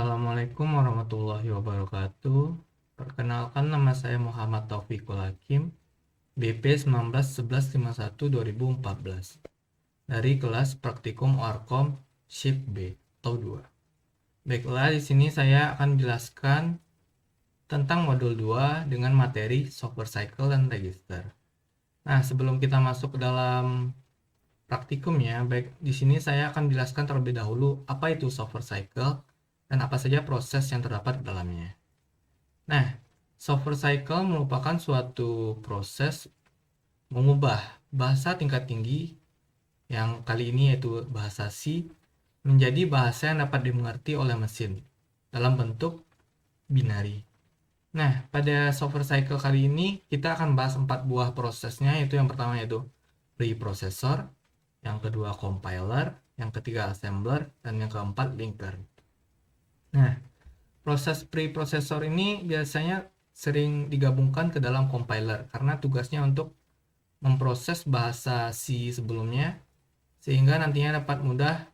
Assalamualaikum warahmatullahi wabarakatuh. Perkenalkan, nama saya Muhammad Taufikul Hakim, BP 191151-2014, dari kelas Praktikum Orkom Shift B atau 2. Baiklah, di sini saya akan menjelaskan tentang modul 2 dengan materi software cycle dan register. Nah, sebelum kita masuk ke dalam praktikumnya, baik di sini saya akan menjelaskan terlebih dahulu apa itu software cycle dan apa saja proses yang terdapat di dalamnya. Nah, software cycle merupakan suatu proses mengubah bahasa tingkat tinggi yang kali ini yaitu bahasa C menjadi bahasa yang dapat dimengerti oleh mesin dalam bentuk binary. Nah, pada software cycle kali ini kita akan bahas 4 buah prosesnya, yaitu yang pertama yaitu preprocessor, yang kedua compiler, yang ketiga assembler, dan yang keempat linker. Nah, proses preprocessor ini biasanya sering digabungkan ke dalam compiler karena tugasnya untuk memproses bahasa C sebelumnya sehingga nantinya dapat mudah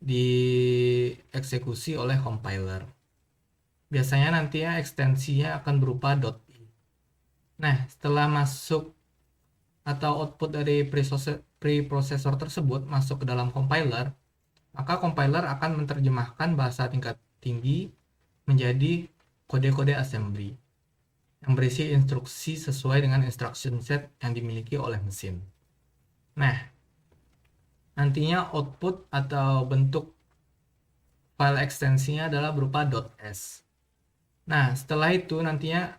dieksekusi oleh compiler. Biasanya nantinya ekstensinya akan berupa .i. Nah, setelah masuk atau output dari preprocessor tersebut masuk ke dalam compiler, maka compiler akan menerjemahkan bahasa tingkat tinggi menjadi kode-kode assembly yang berisi instruksi sesuai dengan instruction set yang dimiliki oleh mesin. Nah, nantinya output atau bentuk file ekstensinya adalah berupa .s. Nah, setelah itu nantinya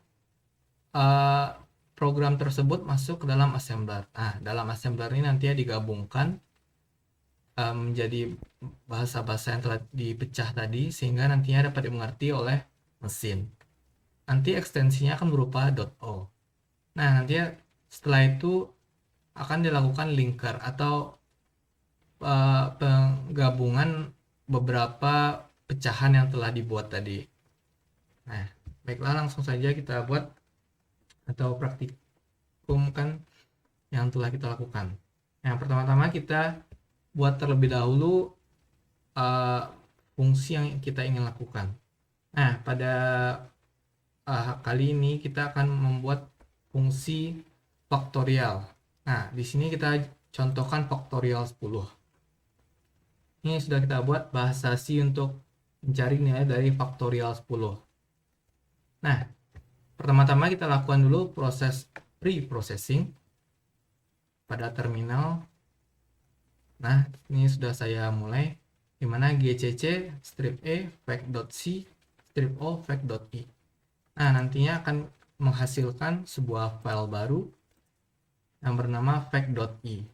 program tersebut masuk ke dalam assembler. Nah, dalam assembler ini nantinya digabungkan menjadi bahasa-bahasa yang telah dipecah tadi sehingga nantinya dapat dimengerti oleh mesin. Nanti ekstensinya akan berupa .o. Nah, nanti setelah itu akan dilakukan linker atau penggabungan beberapa pecahan yang telah dibuat tadi. Nah, baiklah langsung saja kita buat atau praktikumkan yang telah kita lakukan. Yang pertama-tama kita buat terlebih dahulu fungsi yang kita ingin lakukan. Nah, pada kali ini kita akan membuat fungsi faktorial. Nah, di sini kita contohkan faktorial 10. Ini sudah kita buat bahasa C untuk mencari nilai dari faktorial 10. Nah, pertama-tama kita lakukan dulu proses pre-processing pada terminal. Nah, ini sudah saya mulai, di mana gcc strip e fact.c strip o fact.i. Nah, nantinya akan menghasilkan sebuah file baru yang bernama fact.i.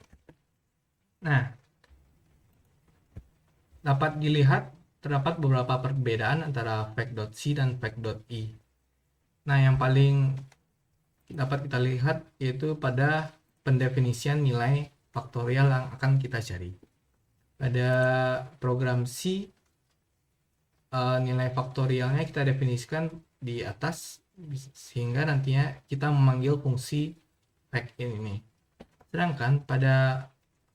Nah, dapat dilihat terdapat beberapa perbedaan antara fact.c dan fact.i. Nah, yang paling dapat kita lihat yaitu pada pendefinisian nilai faktorial yang akan kita cari. Pada program C, nilai faktorialnya kita definisikan di atas sehingga nantinya kita memanggil fungsi factin ini. Sedangkan pada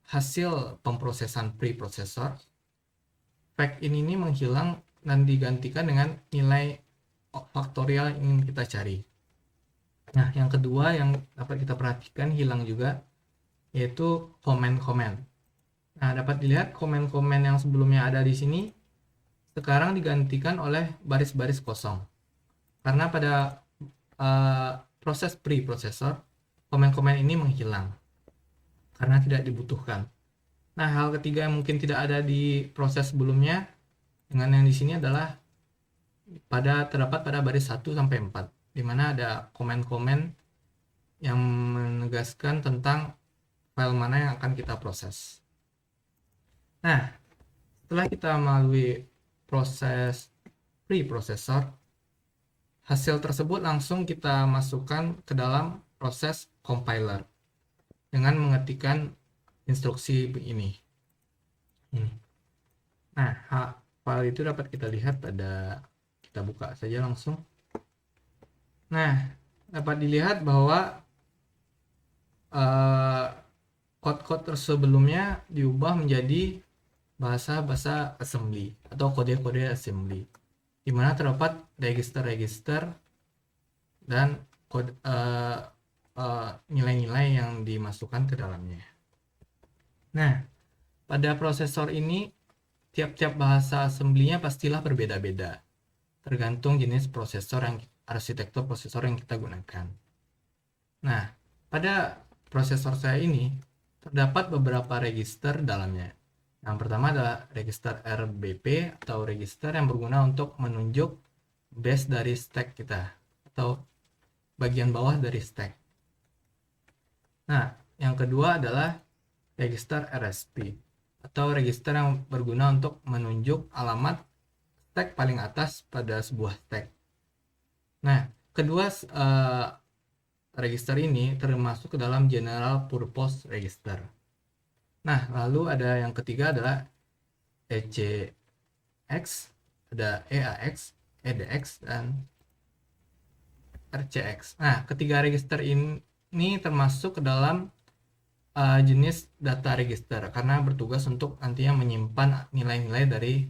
hasil pemrosesan preprocessor, factin ini menghilang dan digantikan dengan nilai faktorial yang ingin kita cari. Nah, yang kedua yang dapat kita perhatikan hilang juga yaitu comment-comment. Nah, dapat dilihat comment-comment yang sebelumnya ada di sini sekarang digantikan oleh baris-baris kosong. Karena pada proses preprocessor, komen-komen ini menghilang karena tidak dibutuhkan. Nah, hal ketiga yang mungkin tidak ada di proses sebelumnya dengan yang di sini adalah terdapat pada baris 1 sampai 4, di mana ada komen-komen yang menegaskan tentang file mana yang akan kita proses. Nah, setelah kita melalui proses preprocessor, hasil tersebut langsung kita masukkan ke dalam proses compiler dengan mengetikkan instruksi ini. Nah, file itu dapat kita lihat kita buka saja langsung. Nah, dapat dilihat bahwa kode-kode sebelumnya diubah menjadi bahasa assembly atau kode-kode assembly. di mana terdapat register-register dan nilai-nilai yang dimasukkan ke dalamnya. Nah, pada prosesor ini tiap-tiap bahasa assembly-nya pastilah berbeda-beda, tergantung jenis arsitektur prosesor yang kita gunakan. Nah, pada prosesor saya ini terdapat beberapa register dalamnya. Yang pertama adalah register RBP atau register yang berguna untuk menunjuk base dari stack kita atau bagian bawah dari stack. Nah, yang kedua adalah register RSP atau register yang berguna untuk menunjuk alamat stack paling atas pada sebuah stack. Nah, kedua register ini termasuk ke dalam general purpose register. Nah, lalu ada yang ketiga adalah ECX, ada EAX, EDX, dan RCX. Nah, ketiga register ini termasuk ke dalam jenis data register karena bertugas untuk nantinya menyimpan nilai-nilai dari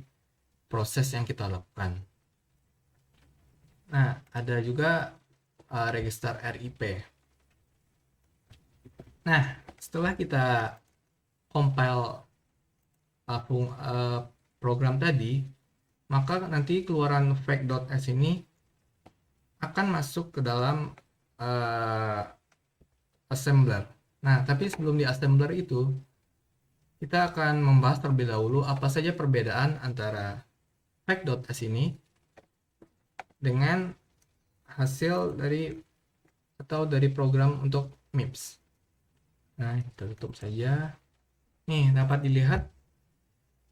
proses yang kita lakukan. Nah, ada juga register RIP. Nah, setelah kita compile program tadi, maka nanti keluaran fact.s ini akan masuk ke dalam assembler. Nah, tapi sebelum di assembler itu, kita akan membahas terlebih dahulu apa saja perbedaan antara fact.s ini dengan hasil dari program untuk MIPS. Nah, kita tutup saja. Nih, dapat dilihat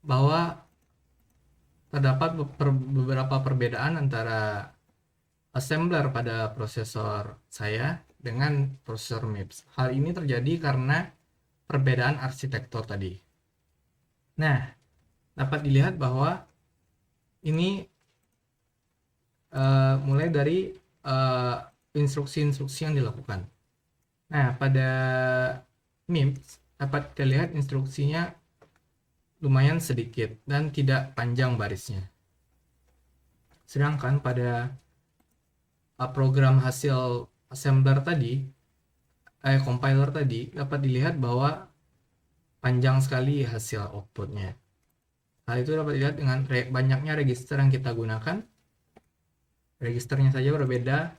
bahwa terdapat beberapa perbedaan antara assembler pada prosesor saya dengan prosesor MIPS. Hal ini terjadi karena perbedaan arsitektur tadi. Nah, dapat dilihat bahwa ini mulai dari instruksi-instruksi yang dilakukan. Nah, pada MIPS dapat kita lihat instruksinya lumayan sedikit dan tidak panjang barisnya. Sedangkan pada program hasil assembler tadi, compiler tadi, dapat dilihat bahwa panjang sekali hasil outputnya. Hal itu dapat dilihat dengan banyaknya register yang kita gunakan. Registernya saja berbeda,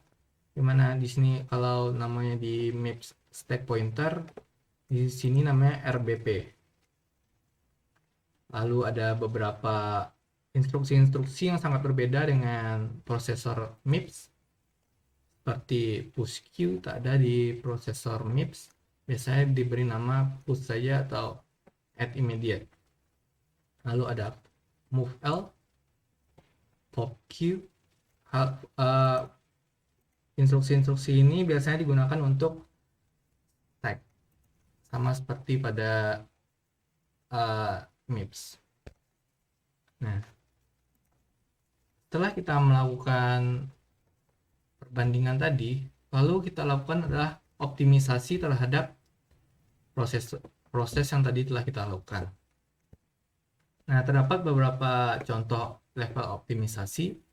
dimana di sini kalau namanya di MIPS stack pointer, di sini namanya RBP. Lalu ada beberapa instruksi-instruksi yang sangat berbeda dengan prosesor MIPS, seperti pushQ tak ada di prosesor MIPS, biasanya diberi nama push saja atau add immediate. Lalu ada moveL, popQ. Instruksi-instruksi ini biasanya digunakan untuk stack, sama seperti pada MIPS. Nah, setelah kita melakukan perbandingan tadi, lalu kita lakukan adalah optimisasi terhadap proses yang tadi telah kita lakukan. Nah, terdapat beberapa contoh level optimisasi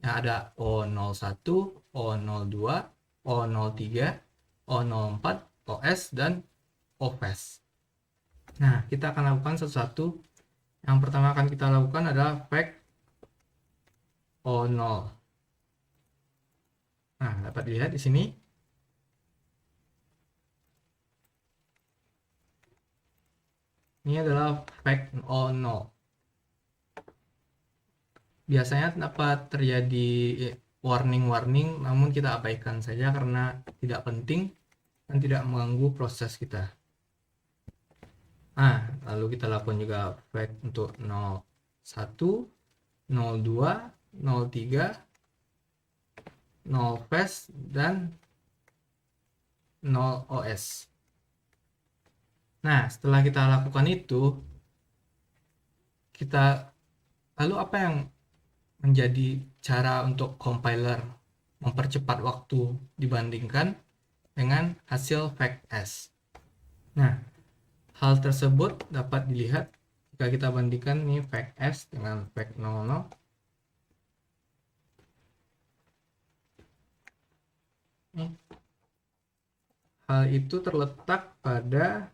yang ada O01, O02, O03, O04, OS, dan OFAS. Nah, kita akan lakukan satu-satu. Yang pertama akan kita lakukan adalah fact O0. Nah, dapat dilihat di sini. Ini adalah fact O0. Biasanya dapat terjadi warning-warning, namun kita abaikan saja karena tidak penting dan tidak mengganggu proses kita. Nah, lalu kita lakukan juga fact untuk 01, 02, 03, 0 fast, dan 0 OS. Nah, setelah kita lakukan itu, lalu apa yang menjadi cara untuk compiler mempercepat waktu dibandingkan dengan hasil fact.s? Nah, hal tersebut dapat dilihat jika kita bandingkan nih fact.s dengan fact00. Hal itu terletak pada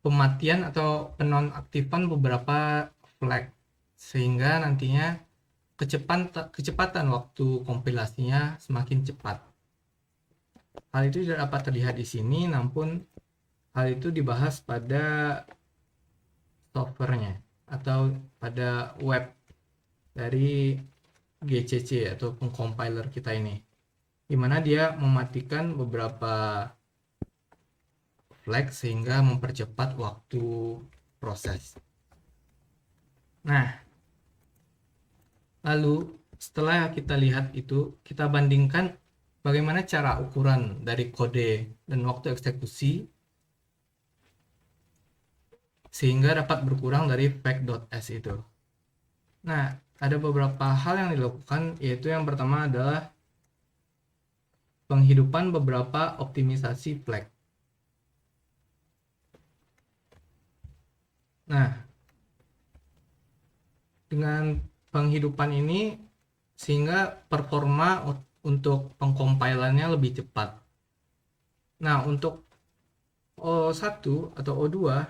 pematian atau penonaktifan beberapa flag, sehingga nantinya kecepatan waktu kompilasinya semakin cepat. Hal itu tidak dapat terlihat di sini, namun hal itu dibahas pada softwarenya atau pada web dari GCC atau compiler kita ini, di mana dia mematikan beberapa flag sehingga mempercepat waktu proses. Nah, lalu setelah kita lihat itu, kita bandingkan bagaimana cara ukuran dari kode dan waktu eksekusi sehingga dapat berkurang dari flag.s itu. Nah, ada beberapa hal yang dilakukan, yaitu yang pertama adalah penghidupan beberapa optimisasi flag. Nah, dengan penghidupan ini sehingga performa untuk pengkompilannya lebih cepat. Nah, untuk O1 atau O2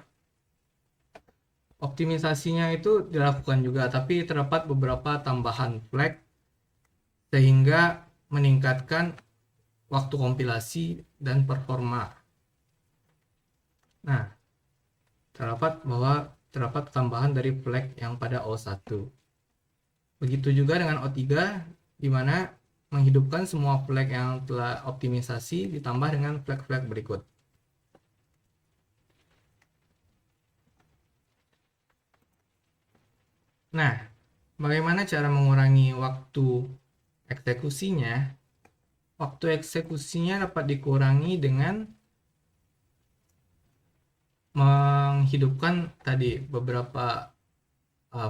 optimisasinya itu dilakukan juga, tapi terdapat beberapa tambahan flag sehingga meningkatkan waktu kompilasi dan performa. Nah, terdapat tambahan dari flag yang pada O1. Begitu juga dengan O3, di mana menghidupkan semua flag yang telah optimisasi ditambah dengan flag-flag berikut. Nah, bagaimana cara mengurangi waktu eksekusinya? Waktu eksekusinya dapat dikurangi dengan menghidupkan tadi beberapa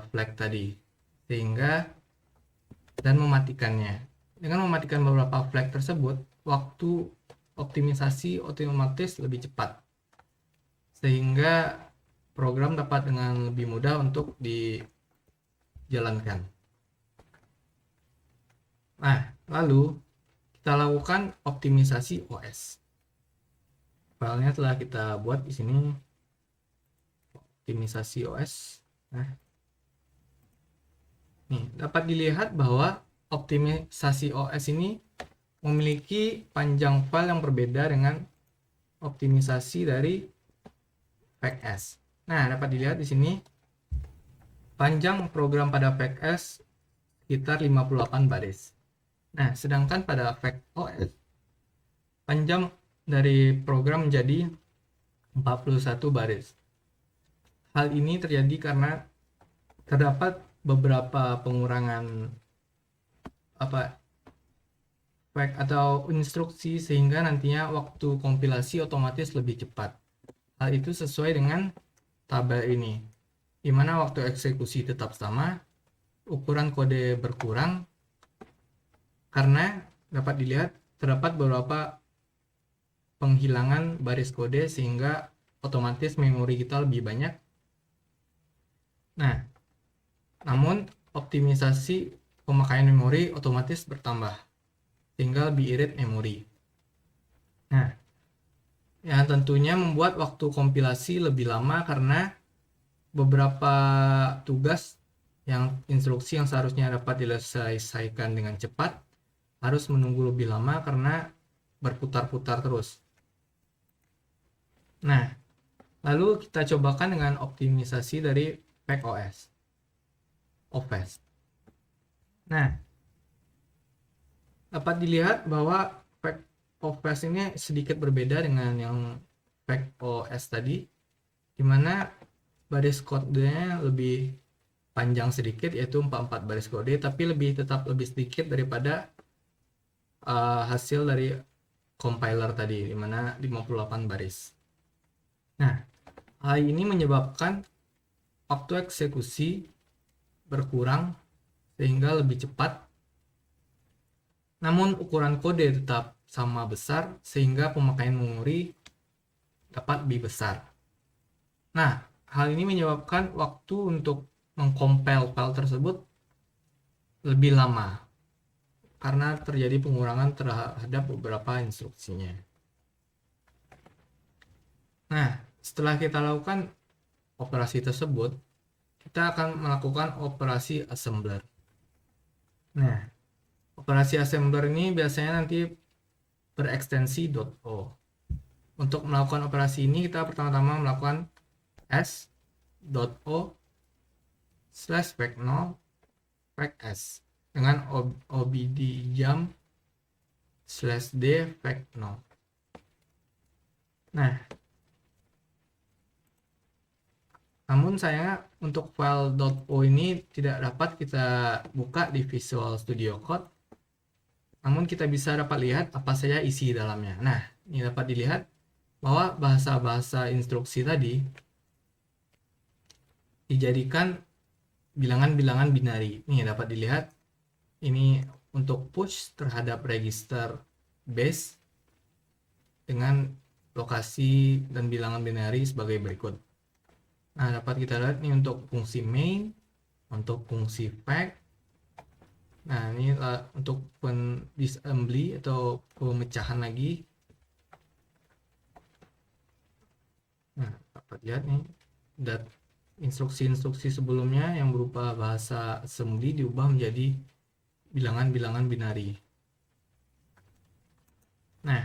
flag tadi, sehingga dan mematikannya. Dengan mematikan beberapa flag tersebut, waktu optimisasi otomatis lebih cepat, sehingga program dapat dengan lebih mudah untuk dijalankan. Nah, lalu kita lakukan optimisasi OS. Filenya telah kita buat di sini, optimisasi OS. Nah, nih dapat dilihat bahwa optimisasi OS ini memiliki panjang file yang berbeda dengan optimisasi dari FACS. Nah, dapat dilihat di sini panjang program pada FACS sekitar 58 baris. Nah, sedangkan pada FACOS panjang dari program menjadi 41 baris. Hal ini terjadi karena terdapat beberapa pengurangan flag atau instruksi sehingga nantinya waktu kompilasi otomatis lebih cepat. Hal itu sesuai dengan tabel ini, di mana waktu eksekusi tetap sama, ukuran kode berkurang karena dapat dilihat terdapat beberapa penghilangan baris kode sehingga otomatis memori kita lebih banyak. Nah, namun optimisasi pemakaian memori otomatis bertambah sehingga lebih irit memori. Nah, yang tentunya membuat waktu kompilasi lebih lama karena beberapa tugas yang instruksi yang seharusnya dapat diselesaikan dengan cepat harus menunggu lebih lama karena berputar-putar terus. Nah, lalu kita cobakan dengan optimisasi dari FACOS. Nah, dapat dilihat bahwa FACOS ini sedikit berbeda dengan yang FACOS tadi, di mana baris kodenya lebih panjang sedikit, yaitu 44 baris kode, tapi tetap lebih sedikit daripada hasil dari compiler tadi, di mana 58 baris. Nah, hal ini menyebabkan waktu eksekusi berkurang sehingga lebih cepat, namun ukuran kode tetap sama besar sehingga pemakaian memori dapat lebih besar. Nah, hal ini menyebabkan waktu untuk mengcompile file tersebut lebih lama karena terjadi pengurangan terhadap beberapa instruksinya. Nah, setelah kita lakukan operasi tersebut, kita akan melakukan operasi assembler. Nah, operasi assembler ini biasanya nanti berekstensi .o. Untuk melakukan operasi ini, kita pertama-tama melakukan s.o/fact0 fact_s dengan obd jump/d fact0. Nah, namun sayangnya untuk file .o ini tidak dapat kita buka di Visual Studio Code. Namun kita bisa dapat lihat apa saja isi dalamnya. Nah, ini dapat dilihat bahwa bahasa-bahasa instruksi tadi dijadikan bilangan-bilangan binari. Ini dapat dilihat, ini untuk push terhadap register base dengan lokasi dan bilangan binari sebagai berikut. Nah, dapat kita lihat nih untuk fungsi main, untuk fungsi fact. Nah, ini untuk disassembly atau pemecahan lagi. Nah, dapat lihat nih, instruksi-instruksi sebelumnya yang berupa bahasa assembly diubah menjadi bilangan-bilangan binari. Nah,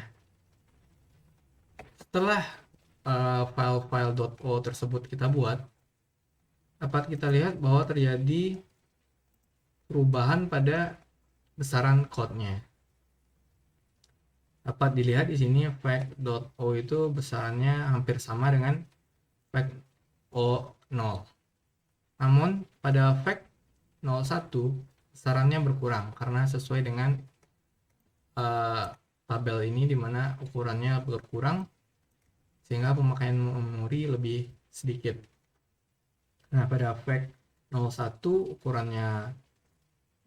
setelah file-file .o tersebut kita buat, dapat kita lihat bahwa terjadi perubahan pada besaran code-nya. Dapat dilihat di sini fact.o itu besarannya hampir sama dengan fact.o0. Namun pada fact01 besarannya berkurang karena sesuai dengan tabel ini di mana ukurannya berkurang sehingga pemakaian memori lebih sedikit. Nah, pada fact01 ukurannya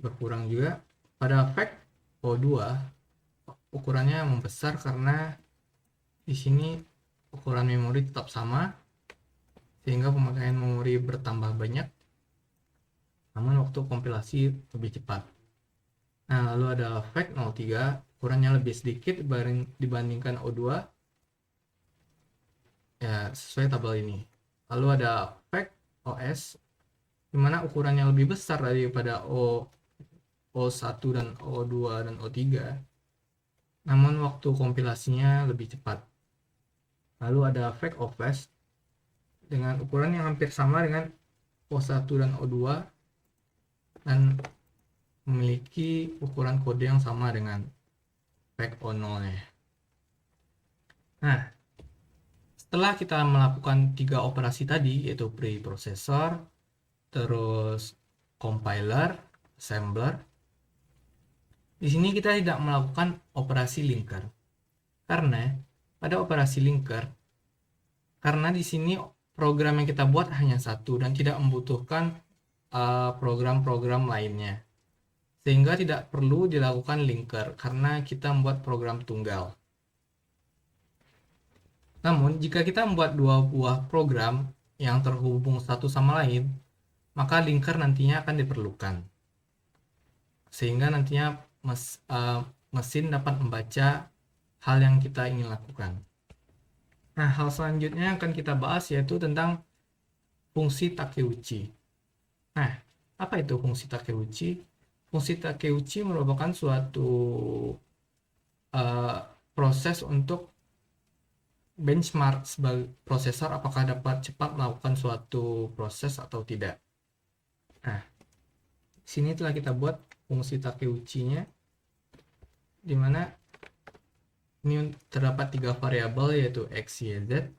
berkurang juga. Pada fact02 ukurannya membesar karena di sini ukuran memori tetap sama sehingga pemakaian memori bertambah banyak, namun waktu kompilasi lebih cepat. Nah, lalu ada fact03 ukurannya lebih sedikit dibandingkan O2 ya, sesuai tabel ini. Lalu ada fact_os di mana ukurannya lebih besar daripada O1 dan O2 dan O3, namun waktu kompilasinya lebih cepat. Lalu ada fact_os dengan ukuran yang hampir sama dengan O1 dan O2 dan memiliki ukuran kode yang sama dengan fact_o0-nya. Nah, setelah kita melakukan 3 operasi tadi, yaitu preprocessor, terus compiler, assembler, di sini kita tidak melakukan operasi linker. Karena pada operasi linker, karena di sini program yang kita buat hanya satu dan tidak membutuhkan program-program lainnya, sehingga tidak perlu dilakukan linker karena kita membuat program tunggal. Namun, jika kita membuat dua buah program yang terhubung satu sama lain, maka linker nantinya akan diperlukan. Sehingga nantinya mesin dapat membaca hal yang kita ingin lakukan. Nah, hal selanjutnya yang akan kita bahas yaitu tentang fungsi Takeuchi. Nah, apa itu fungsi Takeuchi? Fungsi Takeuchi merupakan suatu proses untuk benchmark sebagai prosesor apakah dapat cepat melakukan suatu proses atau tidak. Nah, sini telah kita buat fungsi Takeuchi-nya, di mana ini terdapat 3 variabel yaitu x, y, z,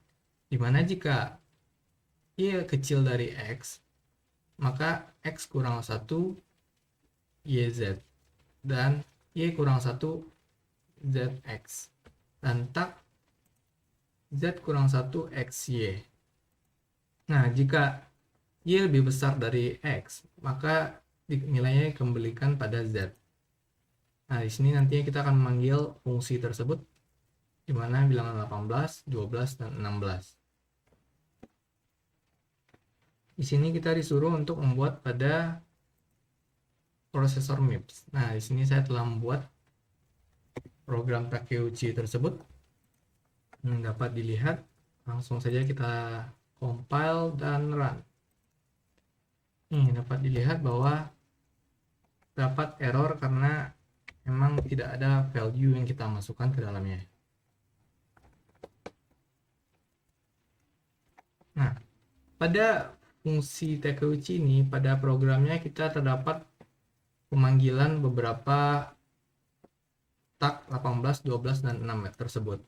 di mana jika y kecil dari x, maka x kurang 1 y z dan y kurang 1 zx, dan tak z kurang 1 xy. Nah, jika y lebih besar dari x, maka nilainya dikembalikan pada z. Nah, di sini nantinya kita akan memanggil fungsi tersebut, di mana bilangan 18, 12, dan 16. Di sini kita disuruh untuk membuat pada prosesor MIPS. Nah, di sini saya telah membuat program Takeuchi tersebut. Dapat dilihat, langsung saja kita compile dan run. Dapat dilihat bahwa dapat error karena memang tidak ada value yang kita masukkan ke dalamnya. Nah, pada fungsi Takeuchi ini, pada programnya kita terdapat pemanggilan beberapa tag 18, 12, dan 6 tersebut.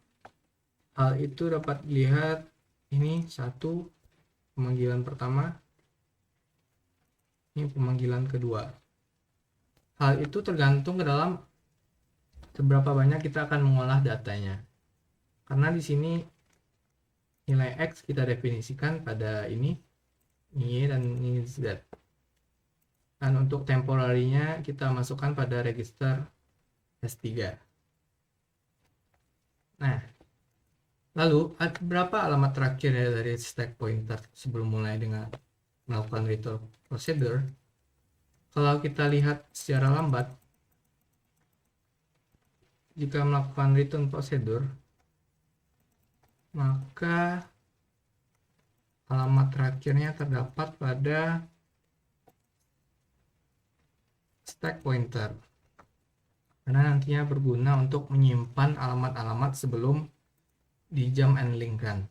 Hal itu dapat dilihat ini satu pemanggilan pertama, ini pemanggilan kedua. Hal itu tergantung ke dalam seberapa banyak kita akan mengolah datanya. Karena di sini nilai X kita definisikan pada ini, Y, dan ini Z. Dan untuk temporarinya kita masukkan pada register S3. Nah, lalu berapa alamat terakhir ya dari stack pointer sebelum mulai dengan melakukan return procedure? Kalau kita lihat secara lambat, jika melakukan return procedure, maka alamat terakhirnya terdapat pada stack pointer, karena nantinya berguna untuk menyimpan alamat-alamat sebelum di jump and link kan.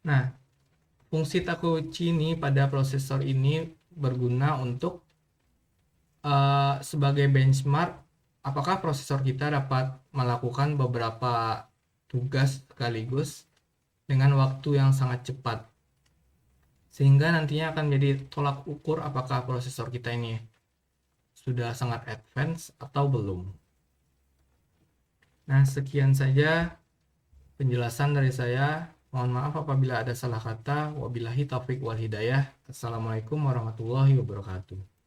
Nah, fungsi Takeuchi ini pada prosesor ini berguna untuk sebagai benchmark apakah prosesor kita dapat melakukan beberapa tugas sekaligus dengan waktu yang sangat cepat, sehingga nantinya akan menjadi tolak ukur apakah prosesor kita ini sudah sangat advance atau belum. Nah, sekian saja penjelasan dari saya. Mohon maaf apabila ada salah kata. Wabillahi taufiq wal hidayah. Assalamualaikum warahmatullahi wabarakatuh.